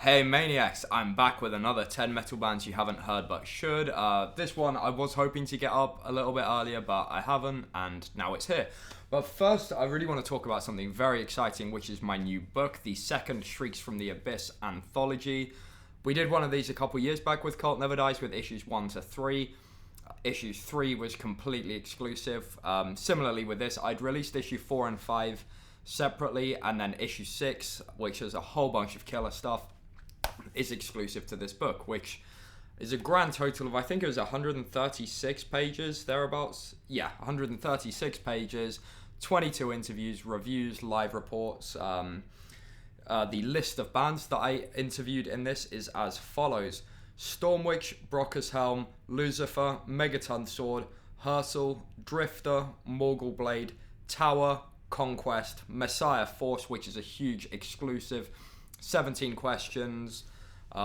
Hey Maniacs, I'm back with another 10 metal bands you haven't heard but should. This one I was hoping to get up a little bit earlier, but I haven't, and now it's here. But first, I really want to talk about something very exciting, which is my new book, the second Shrieks from the Abyss anthology. We did one of these a couple years back with Cult Never Dies with issues 1 to 3. Issue 3 was completely exclusive. Similarly with this, I'd released issue 4 and 5 separately, and then issue 6, which is a whole bunch of killer stuff, is exclusive to this book, which is a grand total of, I think it was 136 pages, thereabouts. Yeah, 136 pages, 22 interviews, reviews, live reports. The list of bands that I interviewed in this is as follows: Stormwitch, Brocker's Helm, Lucifer, Megaton Sword, Hersal, Drifter, Morgul Blade, Tower, Conquest, Messiah Force, which is a huge exclusive, 17 questions,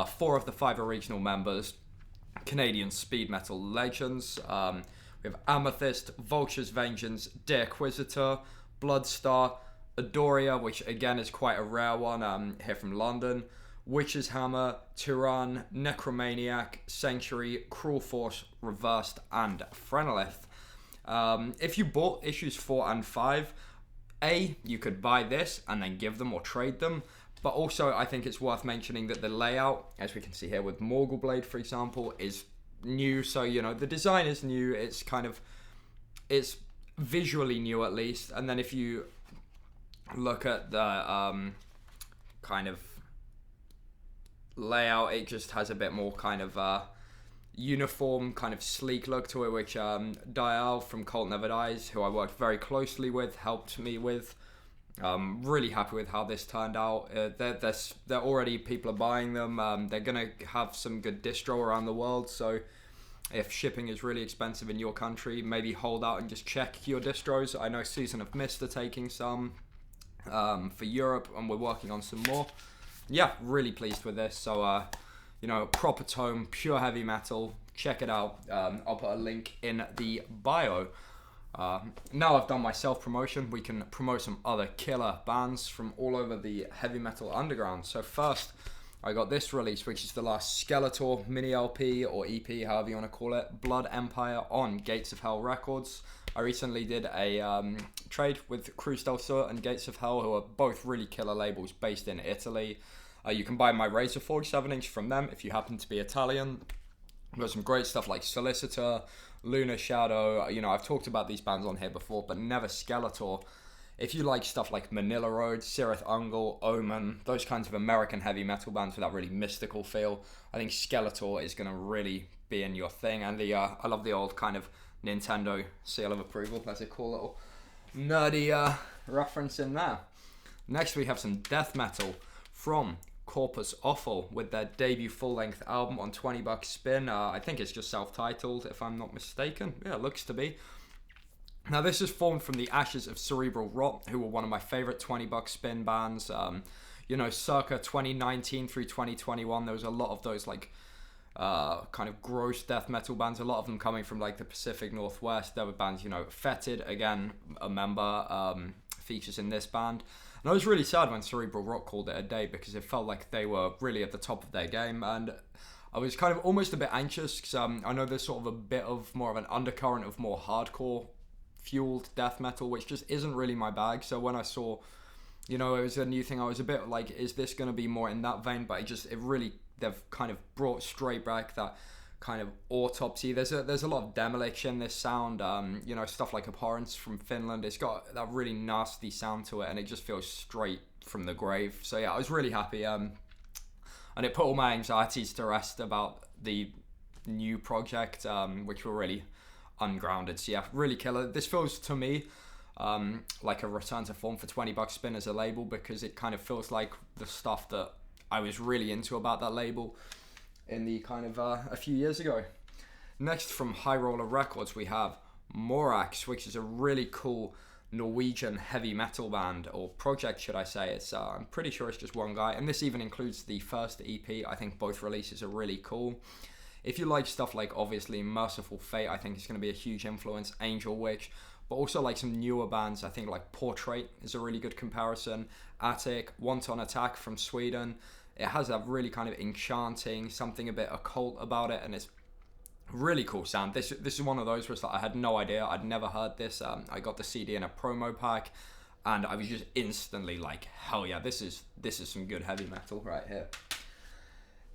4 of the 5 original members, Canadian speed metal legends. We have Amethyst, Vulture's Vengeance, Dequisitor, Bloodstar, Adoria, which again is quite a rare one here from London, Witch's Hammer, Tyrann, Necromaniac, Sanctuary, Cruel Force, Reversed, and Phrenolith. If you bought issues 4 and 5, you could buy this and then give them or trade them. But also, I think it's worth mentioning that the layout, as we can see here with Morgul Blade, for example, is new. So, the design is new. It's it's visually new at least. And then if you look at the kind of layout, it just has a bit more kind of uniform, kind of sleek look to it, which Dial from Cult Never Dies, who I worked very closely with, helped me with. Really happy with how this turned out. They're already, people are buying them. They're gonna have some good distro around the world, so if shipping is really expensive in your country, maybe hold out and just check your distros. I know Season of Mist are taking some for Europe, and we're working on some more. Yeah, really pleased with this. So proper tome, pure heavy metal, check it out. I'll put a link in the bio. Now I've done my self-promotion, we can promote some other killer bands from all over the heavy metal underground. So first, I got this release, which is the last Skeletor mini LP or EP, however you want to call it, Blood Empire on Gates of Hell Records. I recently did a trade with Cruz del Sur and Gates of Hell, who are both really killer labels based in Italy. You can buy my Razorforge 7-inch from them if you happen to be Italian. There's some great stuff like Solicitor, Lunar Shadow. I've talked about these bands on here before, but never Skeletor. If you like stuff like Manila Road, Cirith Ungol, Omen, those kinds of American heavy metal bands with that really mystical feel, I think Skeletor is going to really be in your thing. And I love the old kind of Nintendo seal of approval. There's a cool little nerdy reference in there. Next we have some death metal from Corpus Offal with their debut full-length album on $20 spin. I think it's just self-titled, if I'm not mistaken. Yeah, it looks to be. Now, this is formed from the ashes of Cerebral Rot, who were one of my favorite $20 spin bands. Circa 2019 through 2021, there was a lot of those kind of gross death metal bands. A lot of them coming from the Pacific Northwest. There were bands, Fetid, again, a member, features in this band. And I was really sad when Cerebral Rot called it a day, because it felt like they were really at the top of their game, and I was kind of almost a bit anxious, because I know there's sort of a bit of more of an undercurrent of more hardcore fueled death metal, which just isn't really my bag. So when I saw, it was a new thing, I was a bit like, is this going to be more in that vein? But they've kind of brought straight back that kind of autopsy. There's a lot of Demolish in this sound, stuff like Abhorrence from Finland. It's got that really nasty sound to it, and it just feels straight from the grave. So yeah, I was really happy, and it put all my anxieties to rest about the new project, which were really ungrounded. So yeah, really killer. This feels to me like a return to form for $20 spin as a label, because it kind of feels like the stuff that I was really into about that label in the kind of a few years ago. Next, from High Roller Records, we have Morax, which is a really cool Norwegian heavy metal band, or project should I say. It's I'm pretty sure it's just one guy, and this even includes the first EP. I think both releases are really cool. If you like stuff like, obviously, Merciful Fate, I think it's going to be a huge influence, Angel Witch, but also like some newer bands. I think like Portrait is a really good comparison, Attic, Wanton Attack from Sweden. It has a really kind of enchanting, something a bit occult about it, and it's really cool sound. This is one of those where it's like I had no idea. I'd never heard this. I got the CD in a promo pack, and I was just instantly like, hell yeah, this is some good heavy metal right here.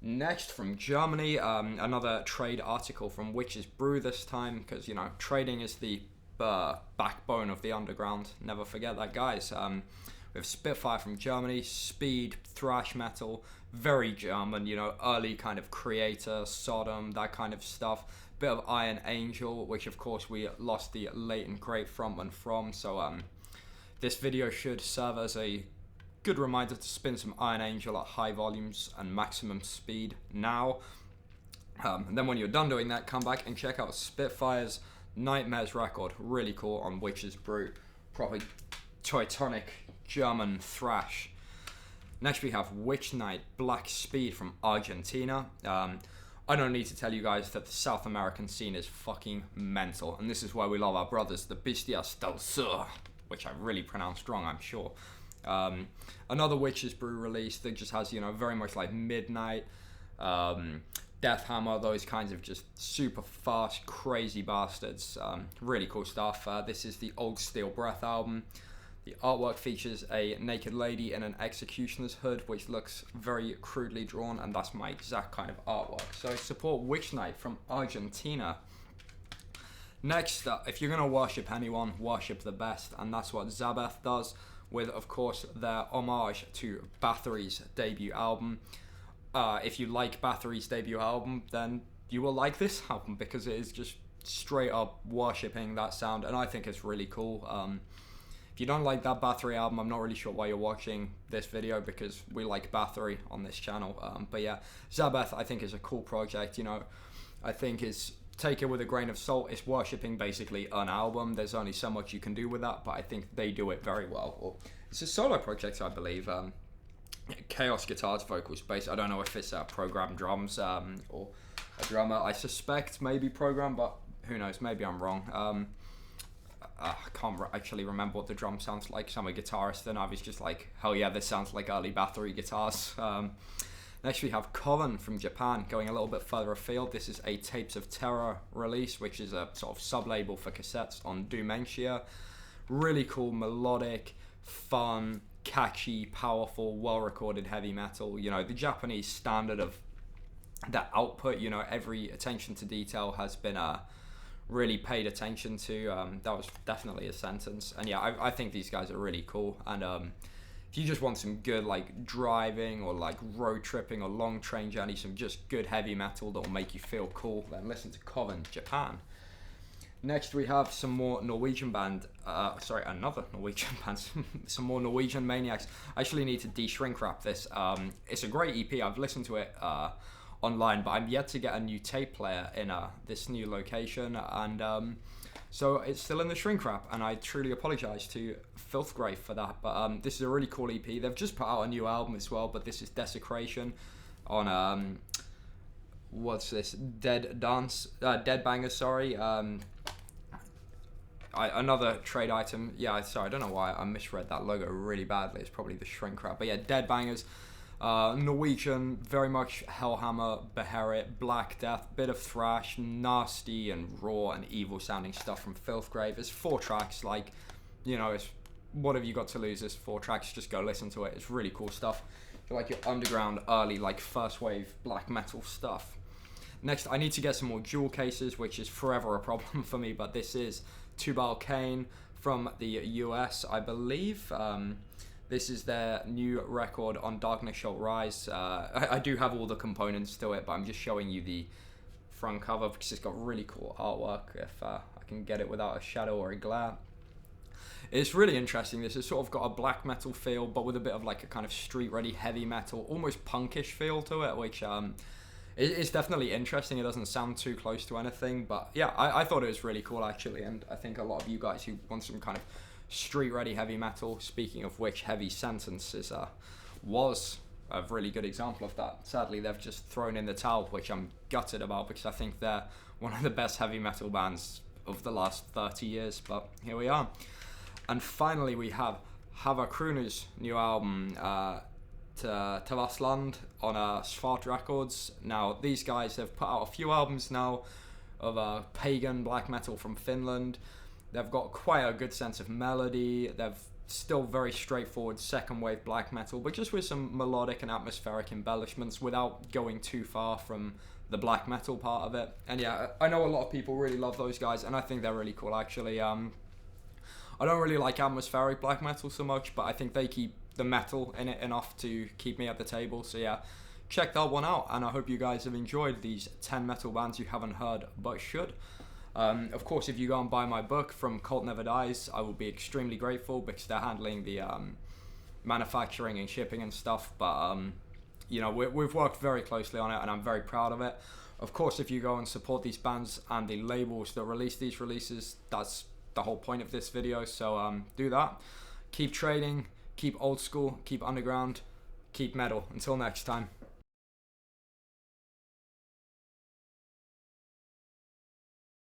Next, from Germany, another trade article from Witch's Brew this time, because, you know, trading is the backbone of the underground. Never forget that, guys. We have Spitfire from Germany, speed, thrash metal, very German, you know, early kind of Creator, Sodom, that kind of stuff. Bit of Iron Angel, which of course we lost the latent great frontman from, so this video should serve as a good reminder to spin some Iron Angel at high volumes and maximum speed now. And then when you're done doing that, come back and check out Spitfire's Nightmares record. Really cool on Witch's Brew. Probably Teutonic German thrash. Next we have Witchnight Black Speed from Argentina. I don't need to tell you guys that the South American scene is fucking mental, and this is why we love our brothers, the Bestias del Sur, which I really pronounced wrong, I'm sure. Another Witch's Brew release that just has, you know, very much like Midnight, Death Hammer, those kinds of just super fast, crazy bastards. Really cool stuff. This is the Old Steel Breath album. The artwork features a naked lady in an executioner's hood, which looks very crudely drawn, and that's my exact kind of artwork. So support Witchnight from Argentina. Next up, if you're going to worship anyone, worship the best, and that's what Zabbeth does, with, of course, their homage to Bathory's debut album. If you like Bathory's debut album, then you will like this album, because it is just straight up worshipping that sound, and I think it's really cool. If you don't like that Bathory album, I'm not really sure why you're watching this video, because we like Bathory on this channel. But yeah, Zabbeth I think is a cool project. You know, I think is, take it with a grain of salt. It's worshipping basically an album. There's only so much you can do with that, but I think they do it very well. Or it's a solo project, I believe. Chaos guitars, vocals, bass. I don't know if it's programmed drums or a drummer. I suspect maybe programmed, but who knows? Maybe I'm wrong. I can't actually remember what the drum sounds like, so I'm a guitarist, and I was just like, hell yeah, this sounds like early Bathory guitars. Next we have Coven from Japan, going a little bit further afield. This is a Tapes of Terror release, which is a sort of sub-label for cassettes on Dementia. Really cool, melodic, fun, catchy, powerful, well-recorded heavy metal. You know, the Japanese standard of that output, you know, every attention to detail has been really paid attention to. That was definitely a sentence. And yeah, I think these guys are really cool. And if you just want some good like driving or like road tripping or long train journey, some just good heavy metal that will make you feel cool, then listen to Coven, Japan. Next we have some more Norwegian band, another Norwegian band, some more Norwegian maniacs. I actually need to de-shrink wrap this. It's a great EP, I've listened to it online, but I'm yet to get a new tape player in this new location, and so it's still in the shrink wrap, and I truly apologize to Filthgrave for that, but this is a really cool EP. They've just put out a new album as well, but this is Desecration on what's this, Dead Bangers, sorry. Another trade item. Yeah, sorry, I don't know why I misread that logo really badly. It's probably the shrink wrap, but yeah, Dead Bangers. Norwegian, very much Hellhammer, Beherit, Black Death, bit of thrash, nasty and raw and evil sounding stuff from Filthgrave. It's 4 tracks, like, you know, it's, what have you got to lose? It's 4 tracks, just go listen to it. It's really cool stuff. If you like your underground, early, like first wave black metal stuff. Next, I need to get some more jewel cases, which is forever a problem for me, but this is Tubal Cain from the US, I believe. This is their new record on Darkness Shall Rise. I do have all the components to it, but I'm just showing you the front cover because it's got really cool artwork, if I can get it without a shadow or a glare. It's really interesting. This has sort of got a black metal feel, but with a bit of like a kind of street-ready heavy metal, almost punkish feel to it, which it's definitely interesting. It doesn't sound too close to anything, but yeah, I thought it was really cool actually, and I think a lot of you guys who want some kind of street-ready heavy metal, speaking of which, Heavy Sentences was a really good example of that. Sadly, they've just thrown in the towel, which I'm gutted about because I think they're one of the best heavy metal bands of the last 30 years, but here we are. And finally, we have Havukruunu's new album, to Tavasland on Svart Records. Now, these guys have put out a few albums now of Pagan black metal from Finland. They've got quite a good sense of melody. They've still very straightforward second wave black metal, but just with some melodic and atmospheric embellishments without going too far from the black metal part of it. And yeah, I know a lot of people really love those guys, and I think they're really cool actually. I don't really like atmospheric black metal so much, but I think they keep the metal in it enough to keep me at the table. So yeah, check that one out, and I hope you guys have enjoyed these 10 metal bands you haven't heard but should. Of course, if you go and buy my book from Cult Never Dies, I will be extremely grateful because they're handling the manufacturing and shipping and stuff. But you know, we've worked very closely on it, and I'm very proud of it. Of course, if you go and support these bands and the labels that release these releases, that's the whole point of this video. So do that. Keep trading, keep old school, keep underground, keep metal. Until next time.